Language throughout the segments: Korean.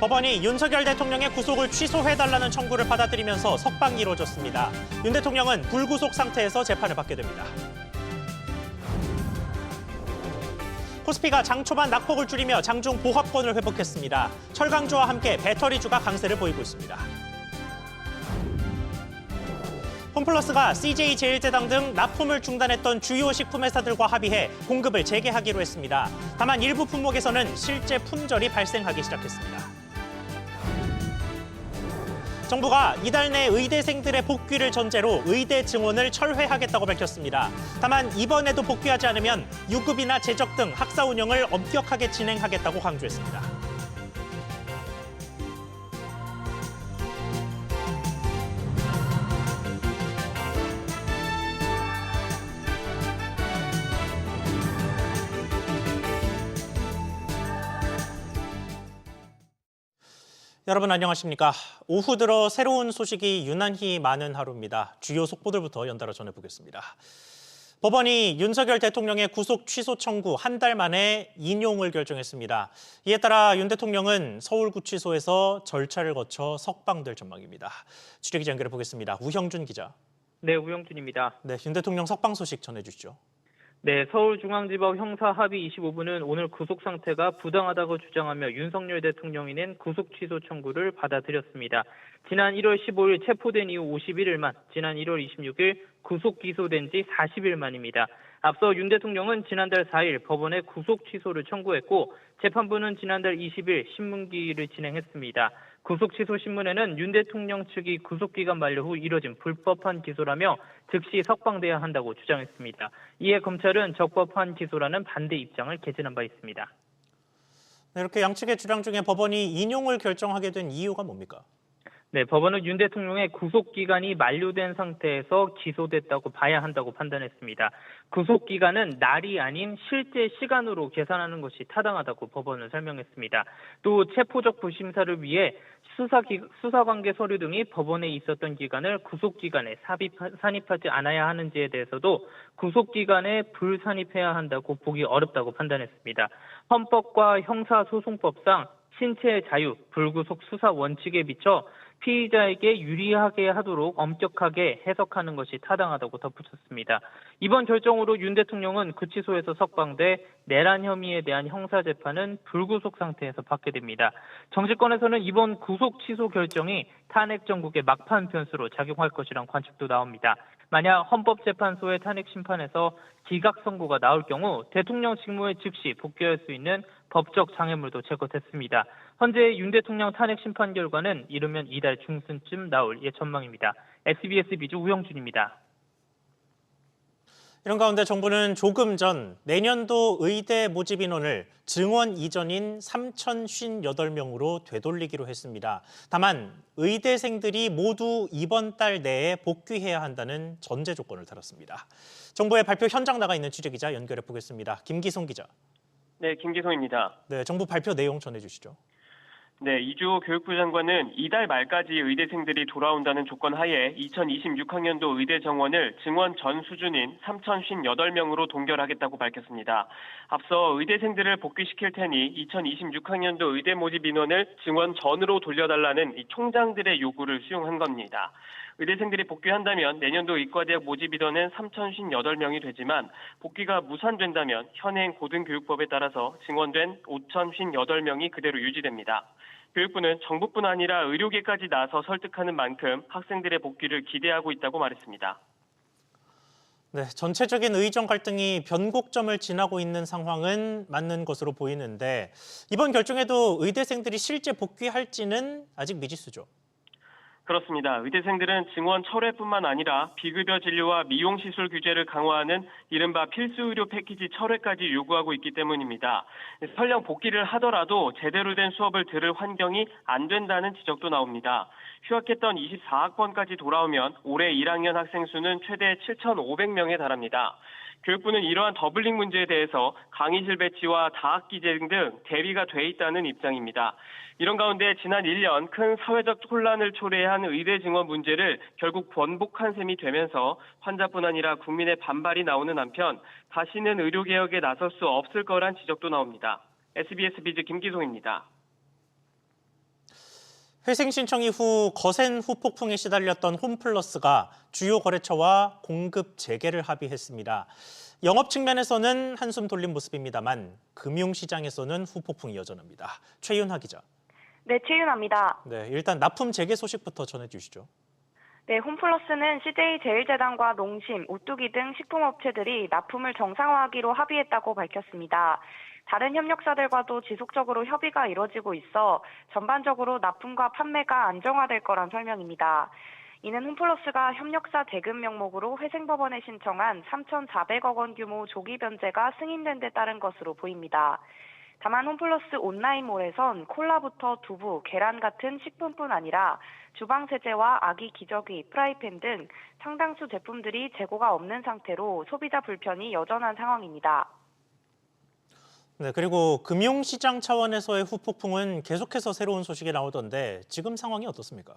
법원이 윤석열 대통령의 구속을 취소해달라는 청구를 받아들이면서 석방이 이루어졌습니다. 윤 대통령은 불구속 상태에서 재판을 받게 됩니다. 코스피가 장 초반 낙폭을 줄이며 장중 보합권을 회복했습니다. 철강주와 함께 배터리주가 강세를 보이고 있습니다. 홈플러스가 CJ제일제당 등 납품을 중단했던 주요 식품 회사들과 합의해 공급을 재개하기로 했습니다. 다만 일부 품목에서는 실제 품절이 발생하기 시작했습니다. 정부가 이달 내 의대생들의 복귀를 전제로 의대 증원을 철회하겠다고 밝혔습니다. 다만 이번에도 복귀하지 않으면 유급이나 재적 등 학사 운영을 엄격하게 진행하겠다고 강조했습니다. 여러분 안녕하십니까. 오후 들어 새로운 소식이 유난히 많은 하루입니다. 주요 속보들부터 연달아 전해보겠습니다. 법원이 윤석열 대통령의 구속 취소 청구 한 달 만에 인용을 결정했습니다. 이에 따라 윤 대통령은 서울구치소에서 절차를 거쳐 석방될 전망입니다. 취재기자 연결해 보겠습니다. 우형준 기자. 네, 우형준입니다. 네, 윤 대통령 석방 소식 전해주시죠. 네, 서울중앙지법 형사합의 25부는 오늘 구속 상태가 부당하다고 주장하며 윤석열 대통령이 낸 구속 취소 청구를 받아들였습니다. 지난 1월 15일 체포된 이후 51일 만, 지난 1월 26일 구속 기소된 지 40일 만입니다. 앞서 윤 대통령은 지난달 4일 법원에 구속 취소를 청구했고 재판부는 지난달 20일 신문기일을 진행했습니다. 구속 취소 신문에는 윤 대통령 측이 구속기간 만료 후 이뤄진 불법한 기소라며 즉시 석방돼야 한다고 주장했습니다. 이에 검찰은 적법한 기소라는 반대 입장을 개진한 바 있습니다. 네, 이렇게 양측의 주장 중에 법원이 인용을 결정하게 된 이유가 뭡니까? 네, 법원은 윤 대통령의 구속기간이 만료된 상태에서 기소됐다고 봐야 한다고 판단했습니다. 구속기간은 날이 아닌 실제 시간으로 계산하는 것이 타당하다고 법원은 설명했습니다. 또 체포적 불심사를 위해 수사관계 서류 등이 법원에 있었던 기간을 구속기간에 산입하지 않아야 하는지에 대해서도 구속기간에 불산입해야 한다고 보기 어렵다고 판단했습니다. 헌법과 형사소송법상 신체의 자유, 불구속 수사 원칙에 비춰 피의자에게 유리하게 하도록 엄격하게 해석하는 것이 타당하다고 덧붙였습니다. 이번 결정으로 윤 대통령은 구치소에서 석방돼 내란 혐의에 대한 형사재판은 불구속 상태에서 받게 됩니다. 정치권에서는 이번 구속 취소 결정이 탄핵 정국의 막판 변수로 작용할 것이란 관측도 나옵니다. 만약 헌법재판소의 탄핵 심판에서 기각 선고가 나올 경우 대통령 직무에 즉시 복귀할 수 있는 법적 장애물도 제거됐습니다. 현재 윤 대통령 탄핵 심판 결과는 이르면 이달 중순쯤 나올 전망입니다. SBS 비주 우형준입니다. 이런 가운데 정부는 조금 전 내년도 의대 모집 인원을 증원 이전인 3,058명으로 되돌리기로 했습니다. 다만 의대생들이 모두 이번 달 내에 복귀해야 한다는 전제 조건을 달았습니다. 정부의 발표 현장 나가 있는 취재기자 연결해 보겠습니다. 김기송 기자. 네, 김기송입니다. 네, 정부 발표 내용 전해주시죠. 네, 이주호 교육부 장관은 이달 말까지 의대생들이 돌아온다는 조건 하에 2026학년도 의대 정원을 증원 전 수준인 3,058명으로 동결하겠다고 밝혔습니다. 앞서 의대생들을 복귀시킬 테니 2026학년도 의대 모집 인원을 증원 전으로 돌려달라는 총장들의 요구를 수용한 겁니다. 의대생들이 복귀한다면 내년도 의과대학 모집 인원은 3,058명이 되지만 복귀가 무산된다면 현행 고등교육법에 따라서 증원된 5,058명이 그대로 유지됩니다. 교육부는 정부뿐 아니라 의료계까지 나서 설득하는 만큼 학생들의 복귀를 기대하고 있다고 말했습니다. 네, 전체적인 의정 갈등이 변곡점을 지나고 있는 상황은 맞는 것으로 보이는데 이번 결정에도 의대생들이 실제 복귀할지는 아직 미지수죠. 그렇습니다. 의대생들은 증원 철회뿐만 아니라 비급여 진료와 미용시술 규제를 강화하는 이른바 필수 의료 패키지 철회까지 요구하고 있기 때문입니다. 설령 복귀를 하더라도 제대로 된 수업을 들을 환경이 안 된다는 지적도 나옵니다. 휴학했던 24학번까지 돌아오면 올해 1학년 학생 수는 최대 7,500명에 달합니다. 교육부는 이러한 더블링 문제에 대해서 강의실 배치와 다학기제 등 대비가 돼 있다는 입장입니다. 이런 가운데 지난 1년 큰 사회적 혼란을 초래한 의대 증원 문제를 결국 번복한 셈이 되면서 환자뿐 아니라 국민의 반발이 나오는 한편 다시는 의료개혁에 나설 수 없을 거란 지적도 나옵니다. SBS 비즈 김기송입니다. 회생 신청 이후 거센 후폭풍에 시달렸던 홈플러스가 주요 거래처와 공급 재개를 합의했습니다. 영업 측면에서는 한숨 돌린 모습입니다만 금융시장에서는 후폭풍이 여전합니다. 최윤하 기자. 네, 최윤아입니다. 네, 일단 납품 재개 소식부터 전해주시죠. 네, 홈플러스는 CJ제일제당과 농심, 오뚜기 등 식품업체들이 납품을 정상화하기로 합의했다고 밝혔습니다. 다른 협력사들과도 지속적으로 협의가 이뤄지고 있어 전반적으로 납품과 판매가 안정화될 거란 설명입니다. 이는 홈플러스가 협력사 대금 명목으로 회생법원에 신청한 3,400억 원 규모 조기 변제가 승인된 데 따른 것으로 보입니다. 다만 홈플러스 온라인몰에선 콜라부터 두부, 계란 같은 식품뿐 아니라 주방세제와 아기 기저귀, 프라이팬 등 상당수 제품들이 재고가 없는 상태로 소비자 불편이 여전한 상황입니다. 네, 그리고 금융시장 차원에서의 후폭풍은 계속해서 새로운 소식이 나오던데 지금 상황이 어떻습니까?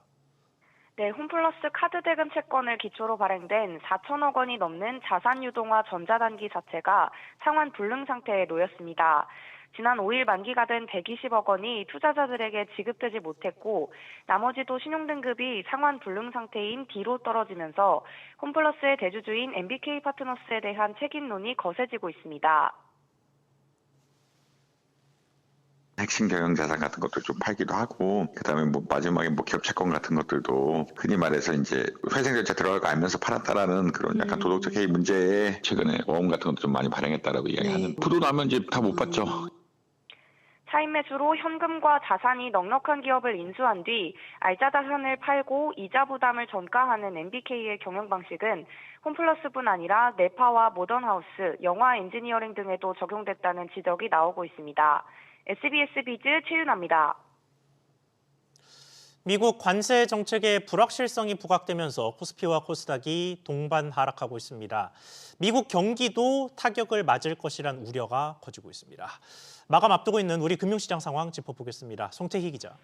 네, 홈플러스 카드 대금 채권을 기초로 발행된 4천억 원이 넘는 자산유동화 전자단기 자체가 상환 불능 상태에 놓였습니다. 지난 5일 만기가 된 120억 원이 투자자들에게 지급되지 못했고 나머지도 신용등급이 상환 불능 상태인 B로 떨어지면서 홈플러스의 대주주인 MBK 파트너스에 대한 책임론이 거세지고 있습니다. 핵심 경영 자산 같은 것도 좀 팔기도 하고, 그다음에 마지막에 기업 채권 같은 것들도 흔히 말해서 이제 회생 절차 들어갈 거 알면서 팔았다라는 그런 약간 도덕적 해이 문제에 최근에 어음 같은 것도 좀 많이 발행했다라고 이야기하는. 부도 나면 이제 다 못 받죠. 차익 매수로 현금과 자산이 넉넉한 기업을 인수한 뒤 알짜 자산을 팔고 이자 부담을 전가하는 MBK의 경영 방식은 홈플러스뿐 아니라 네파와 모던하우스, 영화 엔지니어링 등에도 적용됐다는 지적이 나오고 있습니다. SBS 비즈 최윤아입니다. 미국 관세 정책의 불확실성이 부각되면서 코스피와 코스닥이 동반 하락하고 있습니다. 미국 경기도 타격을 맞을 것이란 우려가 커지고 있습니다. 마감 앞두고 있는 우리 금융시장 상황 짚어보겠습니다. 송태희 기자.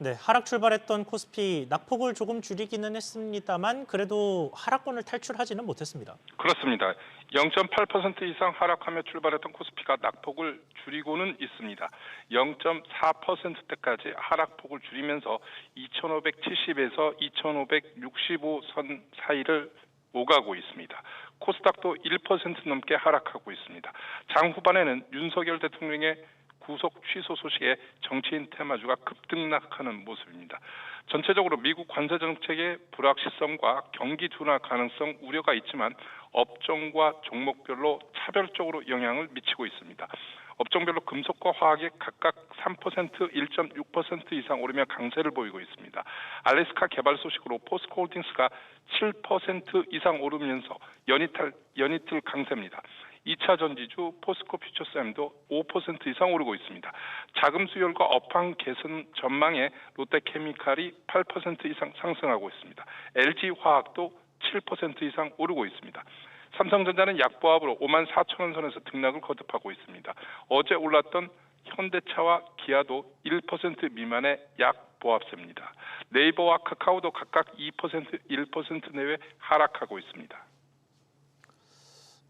네, 하락 출발했던 코스피 낙폭을 조금 줄이기는 했습니다만 그래도 하락권을 탈출하지는 못했습니다. 그렇습니다. 0.8% 이상 하락하며 출발했던 코스피가 낙폭을 줄이고는 있습니다. 0.4%대까지 하락폭을 줄이면서 2,570에서 2,565선 사이를 오가고 있습니다. 코스닥도 1% 넘게 하락하고 있습니다. 장 후반에는 윤석열 대통령의 구속 취소 소식에 정치인 테마주가 급등락하는 모습입니다. 전체적으로 미국 관세 정책의 불확실성과 경기 둔화 가능성 우려가 있지만 업종과 종목별로 차별적으로 영향을 미치고 있습니다. 업종별로 금속과 화학이 각각 3%, 1.6% 이상 오르며 강세를 보이고 있습니다. 알래스카 개발 소식으로 포스코홀딩스가 7% 이상 오르면서 연이틀 강세입니다. 2차 전지주 포스코 퓨처스엠도 5% 이상 오르고 있습니다. 자금 수요율과 업황 개선 전망에 롯데케미칼이 8% 이상 상승하고 있습니다. LG화학도 7% 이상 오르고 있습니다. 삼성전자는 약보합으로 54,000원 선에서 등락을 거듭하고 있습니다. 어제 올랐던 현대차와 기아도 1% 미만의 약보합세입니다. 네이버와 카카오도 각각 2%, 1% 내외 하락하고 있습니다.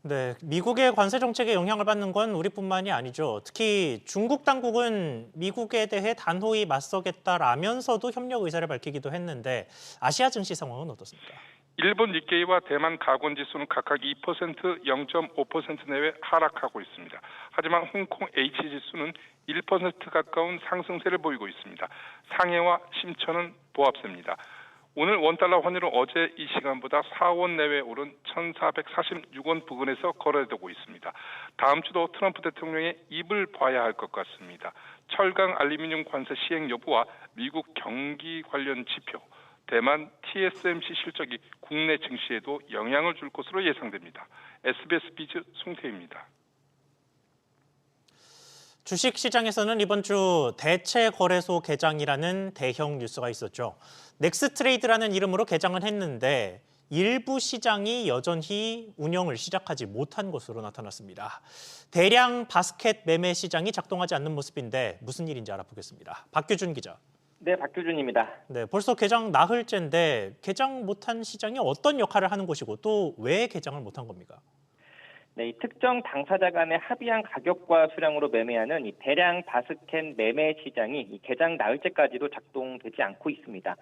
네, 미국의 관세 정책에 영향을 받는 건 우리뿐만이 아니죠. 특히 중국 당국은 미국에 대해 단호히 맞서겠다라면서도 협력 의사를 밝히기도 했는데 아시아 증시 상황은 어떻습니까? 일본 니케이와 대만 가권 지수는 각각 2%, 0.5% 내외 하락하고 있습니다. 하지만 홍콩 H지수는 1% 가까운 상승세를 보이고 있습니다. 상해와 심천은 보합세입니다. 오늘 원달러 환율은 어제 이 시간보다 4원 내외 오른 1,446원 부근에서 거래되고 있습니다. 다음 주도 트럼프 대통령의 입을 봐야 할 것 같습니다. 철강 알루미늄 관세 시행 여부와 미국 경기 관련 지표, 대만 TSMC 실적이 국내 증시에도 영향을 줄 것으로 예상됩니다. SBS 비즈 송태입니다. 주식시장에서는 이번 주 대체거래소 개장이라는 대형 뉴스가 있었죠. 넥스트레이드라는 이름으로 개장을 했는데 일부 시장이 여전히 운영을 시작하지 못한 것으로 나타났습니다. 대량 바스켓 매매 시장이 작동하지 않는 모습인데 무슨 일인지 알아보겠습니다. 박규준 기자. 네, 박규준입니다. 네, 벌써 개장 나흘째인데 개장 못한 시장이 어떤 역할을 하는 곳이고 또 왜 개장을 못한 겁니까? 네, 이 특정 당사자 간의 합의한 가격과 수량으로 매매하는 이 대량 바스켓 매매 시장이 이 개장 나흘째까지도 작동되지 않고 있습니다.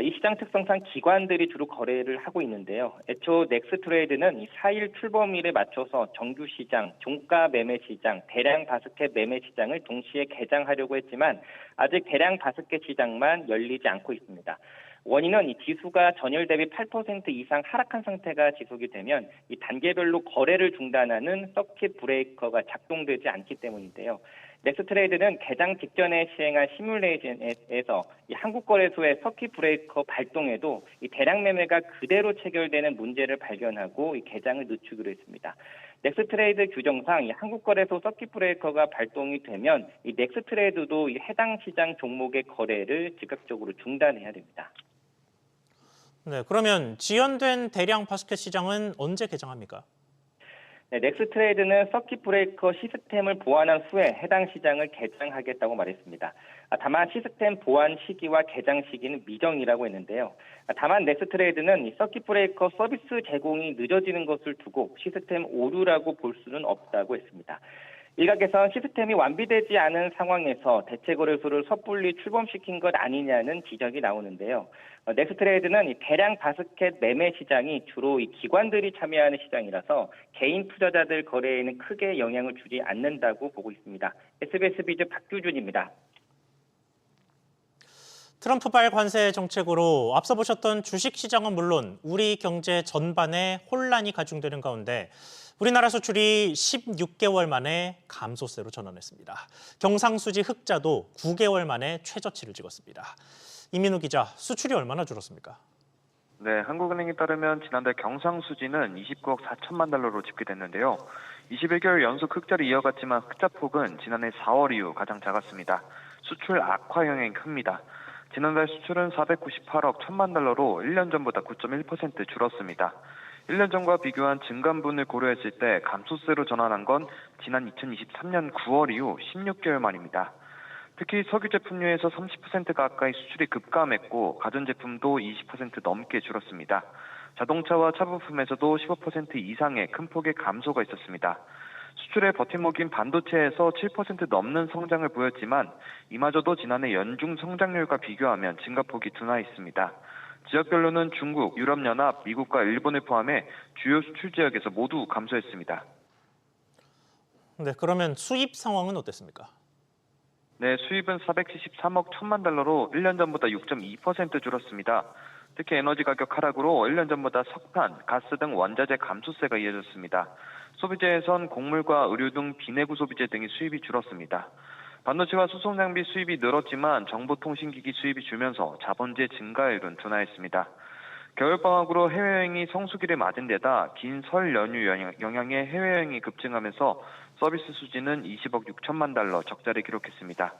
이 시장 특성상 기관들이 주로 거래를 하고 있는데요. 애초 넥스트레이드는 이 4일 출범일에 맞춰서 정규 시장, 종가 매매 시장, 대량 바스켓 매매 시장을 동시에 개장하려고 했지만 아직 대량 바스켓 시장만 열리지 않고 있습니다. 원인은 이 지수가 전일 대비 8% 이상 하락한 상태가 지속이 되면 이 단계별로 거래를 중단하는 서킷 브레이커가 작동되지 않기 때문인데요. 넥스트레이드는 개장 직전에 시행한 시뮬레이션에서 이 한국거래소의 서킷 브레이커 발동에도 이 대량 매매가 그대로 체결되는 문제를 발견하고 이 개장을 늦추기로 했습니다. 넥스트레이드 규정상 이 한국거래소 서킷 브레이커가 발동이 되면 이 넥스트레이드도 이 해당 시장 종목의 거래를 즉각적으로 중단해야 됩니다. 네, 그러면 지연된 대량 바스켓 시장은 언제 개장합니까? 네, 넥스트레이드는 서킷 브레이커 시스템을 보완한 후에 해당 시장을 개장하겠다고 말했습니다. 다만 시스템 보완 시기와 개장 시기는 미정이라고 했는데요. 다만 넥스트레이드는 이 서킷 브레이커 서비스 제공이 늦어지는 것을 두고 시스템 오류라고 볼 수는 없다고 했습니다. 일각에선 시스템이 완비되지 않은 상황에서 대체거래소를 섣불리 출범시킨 것 아니냐는 지적이 나오는데요. 넥스트레이드는 이 대량 바스켓 매매 시장이 주로 이 기관들이 참여하는 시장이라서 개인 투자자들 거래에는 크게 영향을 주지 않는다고 보고 있습니다. SBS 비즈 박규준입니다. 트럼프발 관세 정책으로 앞서 보셨던 주식시장은 물론 우리 경제 전반에 혼란이 가중되는 가운데 우리나라 수출이 16개월 만에 감소세로 전환했습니다. 경상수지 흑자도 9개월 만에 최저치를 찍었습니다. 이민우 기자, 수출이 얼마나 줄었습니까? 네, 한국은행에 따르면 지난달 경상수지는 29억 4천만 달러로 집계됐는데요. 21개월 연속 흑자를 이어갔지만 흑자폭은 지난해 4월 이후 가장 작았습니다. 수출 악화 영향이 큽니다. 지난달 수출은 498억 1천만 달러로 1년 전보다 9.1% 줄었습니다. 1년 전과 비교한 증감분을 고려했을 때 감소세로 전환한 건 지난 2023년 9월 이후 16개월 만입니다. 특히 석유 제품류에서 30% 가까이 수출이 급감했고 가전제품도 20% 넘게 줄었습니다. 자동차와 차부품에서도 15% 이상의 큰 폭의 감소가 있었습니다. 수출의 버팀목인 반도체에서 7% 넘는 성장을 보였지만 이마저도 지난해 연중 성장률과 비교하면 증가폭이 둔화했습니다. 지역별로는 중국, 유럽연합, 미국과 일본을 포함해 주요 수출 지역에서 모두 감소했습니다. 네, 그러면 수입 상황은 어땠습니까? 네, 수입은 473억 1천만 달러로 1년 전보다 6.2% 줄었습니다. 특히 에너지 가격 하락으로 1년 전보다 석탄, 가스 등 원자재 감소세가 이어졌습니다. 소비재에선 곡물과 의류 등 비내구 소비재 등의 수입이 줄었습니다. 반도체와 수송 장비 수입이 늘었지만 정보통신기기 수입이 줄면서 자본재 증가율은 둔화했습니다. 겨울방학으로 해외여행이 성수기를 맞은 데다 긴 설 연휴 영향에 해외여행이 급증하면서 서비스 수지는 20억 6천만 달러 적자를 기록했습니다.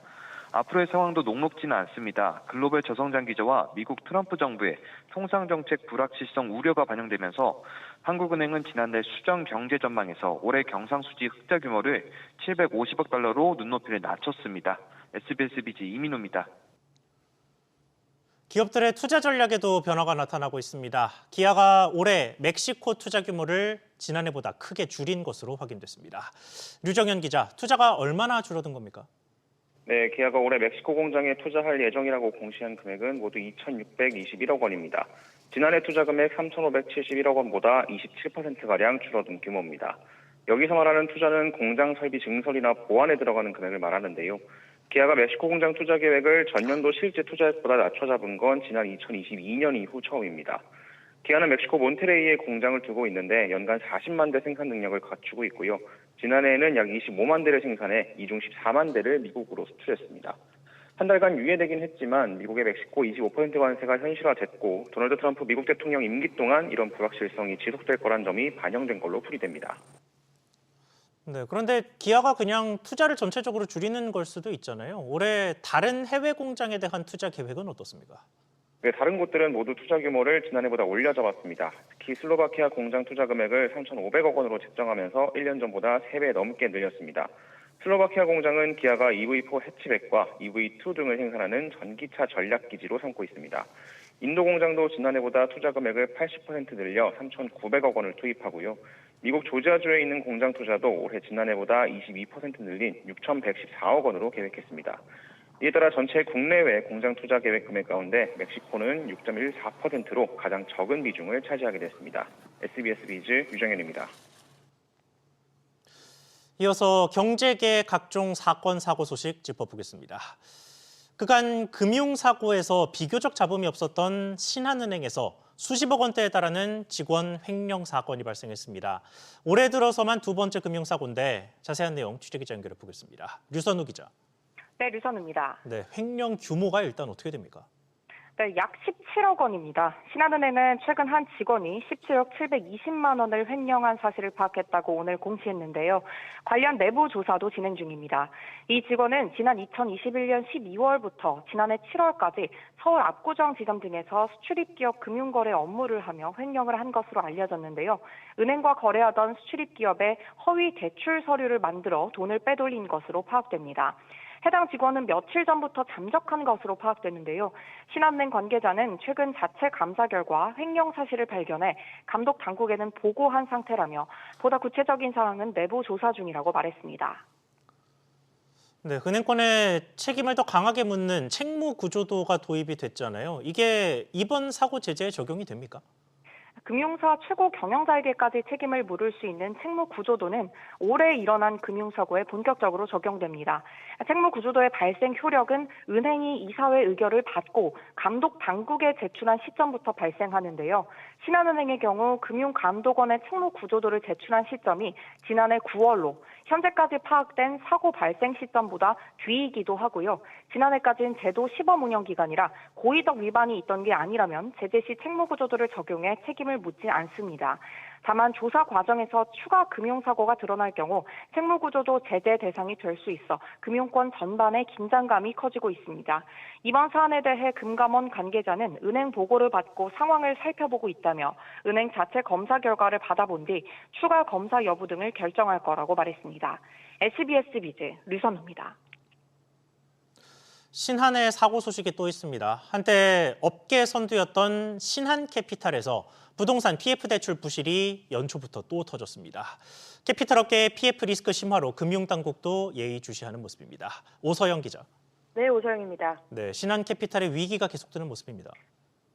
앞으로의 상황도 녹록지는 않습니다. 글로벌 저성장 기저와 미국 트럼프 정부의 통상정책 불확실성 우려가 반영되면서 한국은행은 지난달 수정 경제 전망에서 올해 경상수지 흑자 규모를 750억 달러로 눈높이를 낮췄습니다. SBS 비즈 이민호입니다. 기업들의 투자 전략에도 변화가 나타나고 있습니다. 기아가 올해 멕시코 투자 규모를 지난해보다 크게 줄인 것으로 확인됐습니다. 류정현 기자, 투자가 얼마나 줄어든 겁니까? 네, 기아가 올해 멕시코 공장에 투자할 예정이라고 공시한 금액은 모두 2,621억 원입니다. 지난해 투자 금액 3,571억 원보다 27%가량 줄어든 규모입니다. 여기서 말하는 투자는 공장 설비 증설이나 보완에 들어가는 금액을 말하는데요. 기아가 멕시코 공장 투자 계획을 전년도 실제 투자액보다 낮춰 잡은 건 지난 2022년 이후 처음입니다. 기아는 멕시코 몬테레이에 공장을 두고 있는데 연간 40만 대 생산 능력을 갖추고 있고요. 지난해에는 약 25만 대를 생산해 이 중 14만 대를 미국으로 수출했습니다. 한 달간 유예되긴 했지만 미국의 멕시코 25% 관세가 현실화됐고 도널드 트럼프 미국 대통령 임기 동안 이런 불확실성이 지속될 거란 점이 반영된 걸로 풀이됩니다. 네, 그런데 기아가 그냥 투자를 전체적으로 줄이는 걸 수도 있잖아요. 올해 다른 해외 공장에 대한 투자 계획은 어떻습니까? 네, 다른 곳들은 모두 투자 규모를 지난해보다 올려잡았습니다. 특히 슬로바키아 공장 투자 금액을 3,500억 원으로 책정하면서 1년 전보다 3배 넘게 늘렸습니다. 슬로바키아 공장은 기아가 EV4 해치백과 EV2 등을 생산하는 전기차 전략기지로 삼고 있습니다. 인도 공장도 지난해보다 투자 금액을 80% 늘려 3,900억 원을 투입하고요. 미국 조지아주에 있는 공장 투자도 올해 지난해보다 22% 늘린 6,114억 원으로 계획했습니다. 이에 따라 전체 국내외 공장 투자 계획 금액 가운데 멕시코는 6.14%로 가장 적은 비중을 차지하게 됐습니다. SBS 비즈 유정현입니다. 이어서 경제계 각종 사건, 사고 소식 짚어보겠습니다. 그간 금융사고에서 비교적 잡음이 없었던 신한은행에서 수십억 원대에 달하는 직원 횡령 사건이 발생했습니다. 올해 들어서만 두 번째 금융사고인데 자세한 내용 취재기자 연결해 보겠습니다. 류선우 기자. 네, 류선우입니다. 네, 횡령 규모가 일단 어떻게 됩니까? 네, 약 17억 원입니다. 신한은행은 최근 한 직원이 17억 720만 원을 횡령한 사실을 파악했다고 오늘 공시했는데요. 관련 내부 조사도 진행 중입니다. 이 직원은 지난 2021년 12월부터 지난해 7월까지 서울 압구정 지점 등에서 수출입기업 금융거래 업무를 하며 횡령을 한 것으로 알려졌는데요. 은행과 거래하던 수출입기업에 허위 대출 서류를 만들어 돈을 빼돌린 것으로 파악됩니다. 해당 직원은 며칠 전부터 잠적한 것으로 파악되는데요. 신한은행 관계자는 최근 자체 감사 결과 횡령 사실을 발견해 감독 당국에는 보고한 상태라며 보다 구체적인 사항은 내부 조사 중이라고 말했습니다. 네, 은행권의 책임을 더 강하게 묻는 책무 구조도가 도입이 됐잖아요. 이게 이번 사고 제재에 적용이 됩니까? 금융사 최고 경영자에게까지 책임을 물을 수 있는 책무 구조도는 올해 일어난 금융사고에 본격적으로 적용됩니다. 책무 구조도의 발생 효력은 은행이 이사회 의결을 받고 감독 당국에 제출한 시점부터 발생하는데요. 신한은행의 경우 금융감독원의 책무 구조도를 제출한 시점이 지난해 9월로 현재까지 파악된 사고 발생 시점보다 뒤이기도 하고요. 지난해까지는 제도 시범 운영 기간이라 고의적 위반이 있던 게 아니라면 제재 시 책무 구조도를 적용해 책임을 묻지 않습니다. 다만 조사 과정에서 추가 금융사고가 드러날 경우 책무구조도 제재 대상이 될 수 있어 금융권 전반의 긴장감이 커지고 있습니다. 이번 사안에 대해 금감원 관계자는 은행 보고를 받고 상황을 살펴보고 있다며 은행 자체 검사 결과를 받아본 뒤 추가 검사 여부 등을 결정할 거라고 말했습니다. SBS 비즈 류선우입니다. 신한의 사고 소식이 또 있습니다. 한때 업계 선두였던 신한캐피탈에서 부동산 PF 대출 부실이 연초부터 또 터졌습니다. 캐피탈 업계의 PF 리스크 심화로 금융당국도 예의주시하는 모습입니다. 오서영 기자. 네, 오서영입니다. 네, 신한캐피탈의 위기가 계속되는 모습입니다.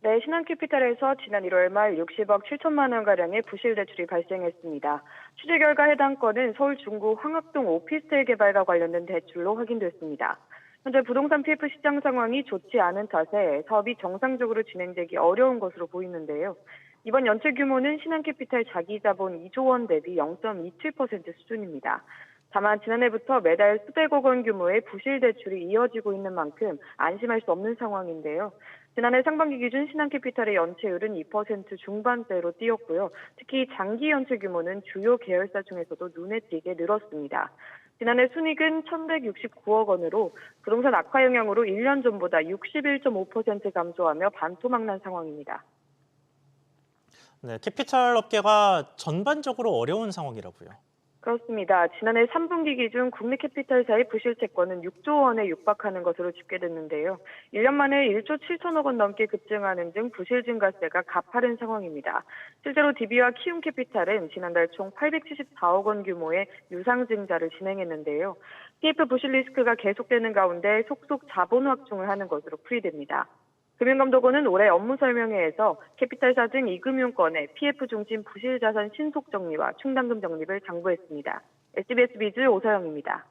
네, 신한캐피탈에서 지난 1월 말 60억 7천만 원가량의 부실 대출이 발생했습니다. 취재 결과 해당 건은 서울 중구 황학동 오피스텔 개발과 관련된 대출로 확인됐습니다. 현재 부동산 PF 시장 상황이 좋지 않은 탓에 사업이 정상적으로 진행되기 어려운 것으로 보이는데요. 이번 연체 규모는 신한캐피탈 자기자본 2조 원 대비 0.27% 수준입니다. 다만 지난해부터 매달 수백억 원 규모의 부실 대출이 이어지고 있는 만큼 안심할 수 없는 상황인데요. 지난해 상반기 기준 신한캐피탈의 연체율은 2% 중반대로 뛰었고요. 특히 장기 연체 규모는 주요 계열사 중에서도 눈에 띄게 늘었습니다. 지난해 순이익은 1,169억 원으로 부동산 악화 영향으로 1년 전보다 61.5% 감소하며 반토막난 상황입니다. 네, 캐피탈 업계가 전반적으로 어려운 상황이라고요. 그렇습니다. 지난해 3분기 기준 국내 캐피탈사의 부실 채권은 6조 원에 육박하는 것으로 집계됐는데요. 1년 만에 1조 7천억 원 넘게 급증하는 등 부실 증가세가 가파른 상황입니다. 실제로 DB와 키움캐피탈은 지난달 총 874억 원 규모의 유상증자를 진행했는데요. PF 부실 리스크가 계속되는 가운데 속속 자본 확충을 하는 것으로 풀이됩니다. 금융감독원은 올해 업무 설명회에서 캐피탈사 등 이금융권의 PF 중심 부실 자산 신속 정리와 충당금 적립을 당부했습니다. SBS 비즈 오서영입니다.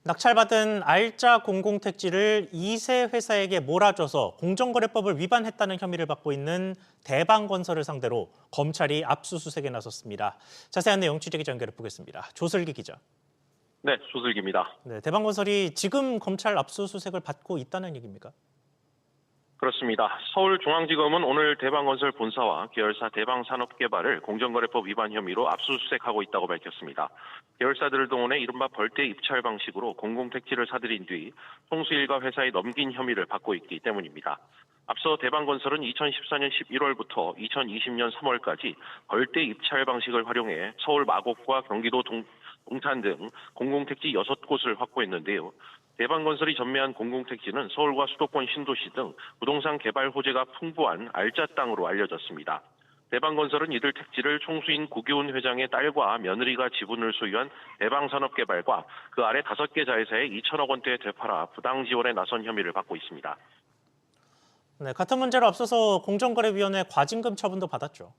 낙찰받은 알짜 공공택지를 2세 회사에게 몰아줘서 공정거래법을 위반했다는 혐의를 받고 있는 대방건설을 상대로 검찰이 압수수색에 나섰습니다. 자세한 내용 취재기자 연결해 보겠습니다. 조슬기 기자. 네, 조슬기입니다. 네, 대방건설이 지금 검찰 압수수색을 받고 있다는 얘기입니까? 그렇습니다. 서울중앙지검은 오늘 대방건설 본사와 계열사 대방산업개발을 공정거래법 위반 혐의로 압수수색하고 있다고 밝혔습니다. 계열사들을 동원해 이른바 벌떼 입찰 방식으로 공공택지를 사들인 뒤 총수일가 회사에 넘긴 혐의를 받고 있기 때문입니다. 앞서 대방건설은 2014년 11월부터 2020년 3월까지 벌떼 입찰 방식을 활용해 서울 마곡과 경기도 동탄 등 공공택지 6곳을 확보했는데요. 대방건설이 전매한 공공택지는 서울과 수도권 신도시 등 부동산 개발 호재가 풍부한 알짜 땅으로 알려졌습니다. 대방건설은 이들 택지를 총수인 구기훈 회장의 딸과 며느리가 지분을 소유한 대방산업개발과 그 아래 5개 자회사에 2천억 원대에 되팔아 부당 지원에 나선 혐의를 받고 있습니다. 네, 같은 문제로 앞서서 공정거래위원회 과징금 처분도 받았죠.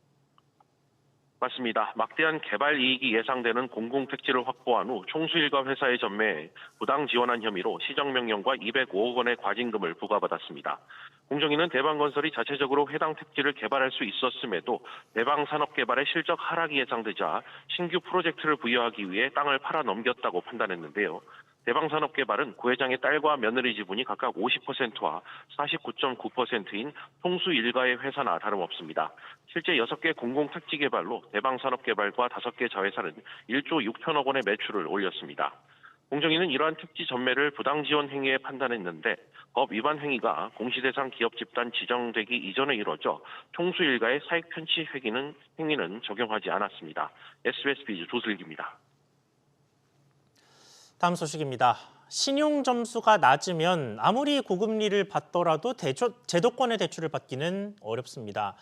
맞습니다. 막대한 개발 이익이 예상되는 공공택지를 확보한 후 총수 일가 회사의 전매에 부당 지원한 혐의로 시정명령과 205억 원의 과징금을 부과받았습니다. 공정위는 대방건설이 자체적으로 해당 택지를 개발할 수 있었음에도 대방산업개발의 실적 하락이 예상되자 신규 프로젝트를 부여하기 위해 땅을 팔아 넘겼다고 판단했는데요. 대방산업개발은 구 회장의 딸과 며느리 지분이 각각 50%와 49.9%인 총수 일가의 회사나 다름없습니다. 실제 6개 공공택지 개발로 대방산업개발과 5개 자회사는 1조 6천억 원의 매출을 올렸습니다. 공정위는 이러한 택지 전매를 부당 지원 행위에 판단했는데 법 위반 행위가 공시대상 기업 집단 지정되기 이전에 이뤄져 총수 일가의 사익 편취 행위는 적용하지 않았습니다. SBS 비즈 조슬기입니다. 다음 소식입니다. 신용 점수가 낮으면 아무리 고금리를 받더라도 제도권의 대출을 받기는 어렵습니다.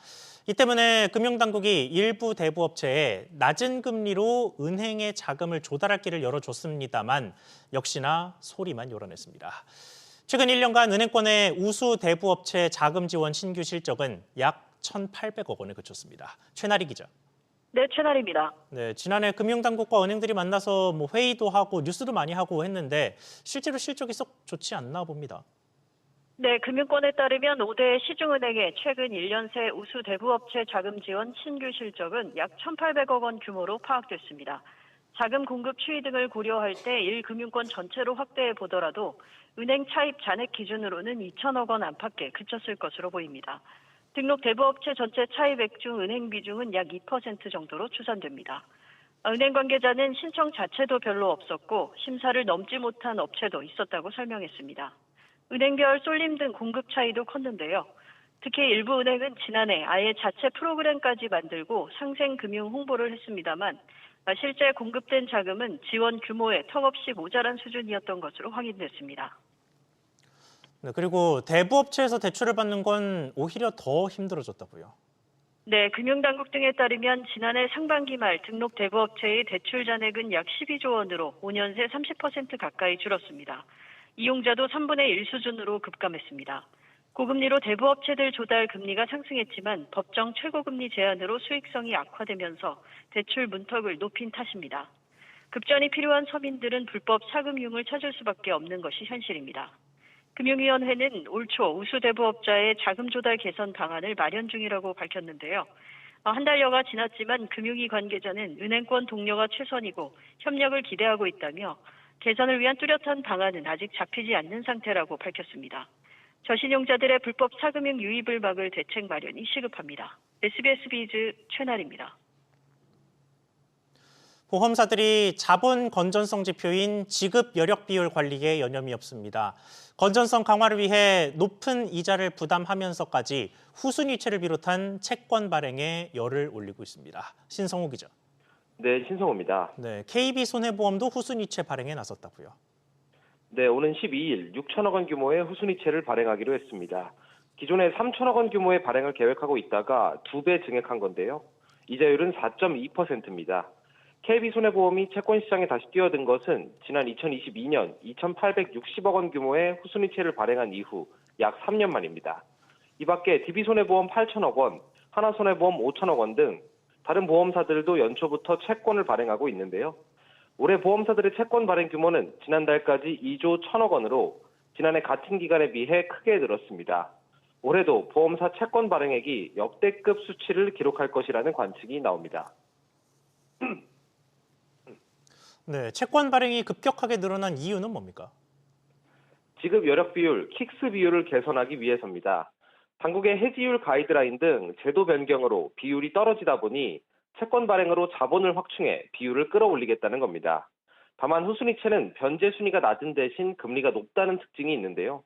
이 때문에 금융당국이 일부 대부업체에 낮은 금리로 은행에 자금을 조달할 길을 열어줬습니다만 역시나 소리만 요란했습니다. 최근 1년간 은행권의 우수 대부업체 자금 지원 신규 실적은 약 1,800억 원에 그쳤습니다. 최나리 기자. 네, 최나리입니다. 네, 지난해 금융당국과 은행들이 만나서 회의도 하고 뉴스도 많이 하고 했는데 실제로 실적이 썩 좋지 않나 봅니다. 네, 금융권에 따르면 5대 시중은행의 최근 1년 새 우수 대부업체 자금 지원 신규 실적은 약 1,800억 원 규모로 파악됐습니다. 자금 공급 추이 등을 고려할 때 1금융권 전체로 확대해 보더라도 은행 차입 잔액 기준으로는 2천억 원 안팎에 그쳤을 것으로 보입니다. 등록 대부업체 전체 차입액 중 은행 비중은 약 2% 정도로 추산됩니다. 은행 관계자는 신청 자체도 별로 없었고 심사를 넘지 못한 업체도 있었다고 설명했습니다. 은행별 쏠림 등 공급 차이도 컸는데요. 특히 일부 은행은 지난해 아예 자체 프로그램까지 만들고 상생금융 홍보를 했습니다만 실제 공급된 자금은 지원 규모에 턱없이 모자란 수준이었던 것으로 확인됐습니다. 네, 그리고 대부업체에서 대출을 받는 건 오히려 더 힘들어졌다고요. 네, 금융당국 등에 따르면 지난해 상반기 말 등록 대부업체의 대출 잔액은 약 12조 원으로 5년 새 30% 가까이 줄었습니다. 이용자도 3분의 1 수준으로 급감했습니다. 고금리로 대부업체들 조달 금리가 상승했지만 법정 최고금리 제한으로 수익성이 악화되면서 대출 문턱을 높인 탓입니다. 급전이 필요한 서민들은 불법 차금융을 찾을 수밖에 없는 것이 현실입니다. 금융위원회는 올 초 우수 대부업자의 자금 조달 개선 방안을 마련 중이라고 밝혔는데요. 한 달여가 지났지만 금융위 관계자는 은행권 동료가 최선이고 협력을 기대하고 있다며 개선을 위한 뚜렷한 방안은 아직 잡히지 않는 상태라고 밝혔습니다. 저신용자들의 불법 차금융 유입을 막을 대책 마련이 시급합니다. SBS 비즈 최나리입니다. 보험사들이 자본 건전성 지표인 지급 여력 비율 관리에 여념이 없습니다. 건전성 강화를 위해 높은 이자를 부담하면서까지 후순위채를 비롯한 채권 발행에 열을 올리고 있습니다. 신성우 기자. 네, 신성우입니다. 네, KB손해보험도 후순위채 발행에 나섰다고요. 네, 오는 12일 6천억 원 규모의 후순위채를 발행하기로 했습니다. 기존에 3천억 원 규모의 발행을 계획하고 있다가 2배 증액한 건데요. 이자율은 4.2%입니다. KB손해보험이 채권 시장에 다시 뛰어든 것은 지난 2022년 2,860억 원 규모의 후순위채를 발행한 이후 약 3년 만입니다. 이 밖에 DB손해보험 8천억 원, 하나손해보험 5천억 원 등 다른 보험사들도 연초부터 채권을 발행하고 있는데요. 올해 보험사들의 채권 발행 규모는 지난달까지 2조 1천억 원으로 지난해 같은 기간에 비해 크게 늘었습니다. 올해도 보험사 채권 발행액이 역대급 수치를 기록할 것이라는 관측이 나옵니다. 네, 채권 발행이 급격하게 늘어난 이유는 뭡니까? 지급 여력 비율, 킥스 비율을 개선하기 위해서입니다. 당국의 해지율 가이드라인 등 제도 변경으로 비율이 떨어지다 보니 채권 발행으로 자본을 확충해 비율을 끌어올리겠다는 겁니다. 다만 후순위채는 변제 순위가 낮은 대신 금리가 높다는 특징이 있는데요.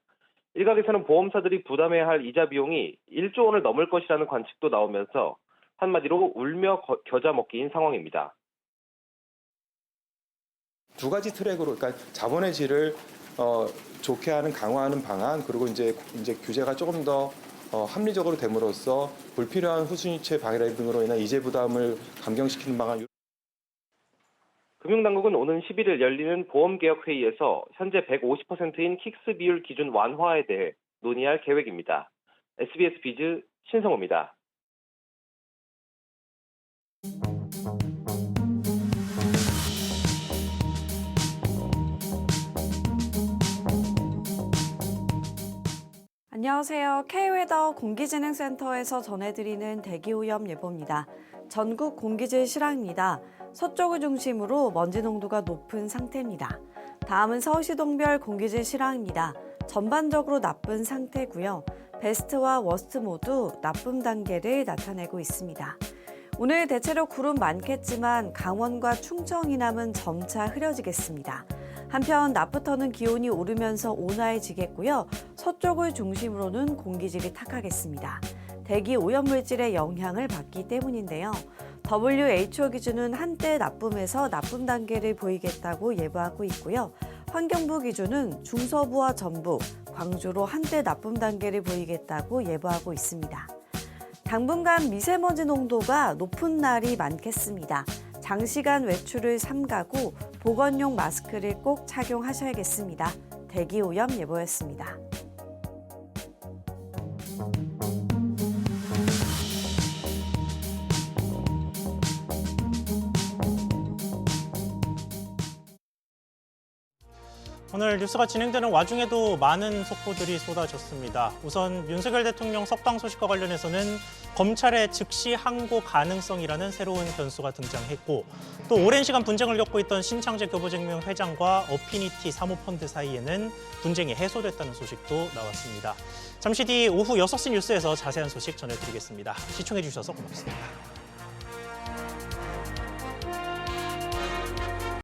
일각에서는 보험사들이 부담해야 할 이자 비용이 1조 원을 넘을 것이라는 관측도 나오면서 한마디로 울며 겨자 먹기인 상황입니다. 두 가지 트랙으로, 그러니까 자본의 질을 좋게 하는 강화하는 방안, 그리고 이제 규제가 조금 더 합리적으로 됨으로써 불필요한 후순위채 방해라 등으로 인한 이재 부담을 감경시키는 방안. 금융당국은 오는 11일 열리는 보험개혁회의에서 현재 150%인 킥스 비율 기준 완화에 대해 논의할 계획입니다. SBS 비즈 신성호입니다. 안녕하세요. K웨더 공기진흥센터에서 전해드리는 대기오염 예보입니다. 전국 공기질 실황입니다. 서쪽을 중심으로 먼지 농도가 높은 상태입니다. 다음은 서울시 동별 공기질 실황입니다. 전반적으로 나쁜 상태고요. 베스트와 워스트 모두 나쁨 단계를 나타내고 있습니다. 오늘 대체로 구름 많겠지만 강원과 충청 이남은 점차 흐려지겠습니다. 한편 낮부터는 기온이 오르면서 온화해지겠고요. 서쪽을 중심으로는 공기질이 탁하겠습니다. 대기 오염물질의 영향을 받기 때문인데요. WHO 기준은 한때 나쁨에서 나쁨 단계를 보이겠다고 예보하고 있고요. 환경부 기준은 중서부와 전북, 광주로 한때 나쁨 단계를 보이겠다고 예보하고 있습니다. 당분간 미세먼지 농도가 높은 날이 많겠습니다. 장시간 외출을 삼가고 보건용 마스크를 꼭 착용하셔야겠습니다. 대기오염 예보였습니다. 오늘 뉴스가 진행되는 와중에도 많은 속보들이 쏟아졌습니다. 우선 윤석열 대통령 석방 소식과 관련해서는 검찰의 즉시 항고 가능성이라는 새로운 변수가 등장했고, 또 오랜 시간 분쟁을 겪고 있던 신창재 교보증명 회장과 어피니티 사모펀드 사이에는 분쟁이 해소됐다는 소식도 나왔습니다. 잠시 뒤 오후 6시 뉴스에서 자세한 소식 전해드리겠습니다. 시청해주셔서 고맙습니다.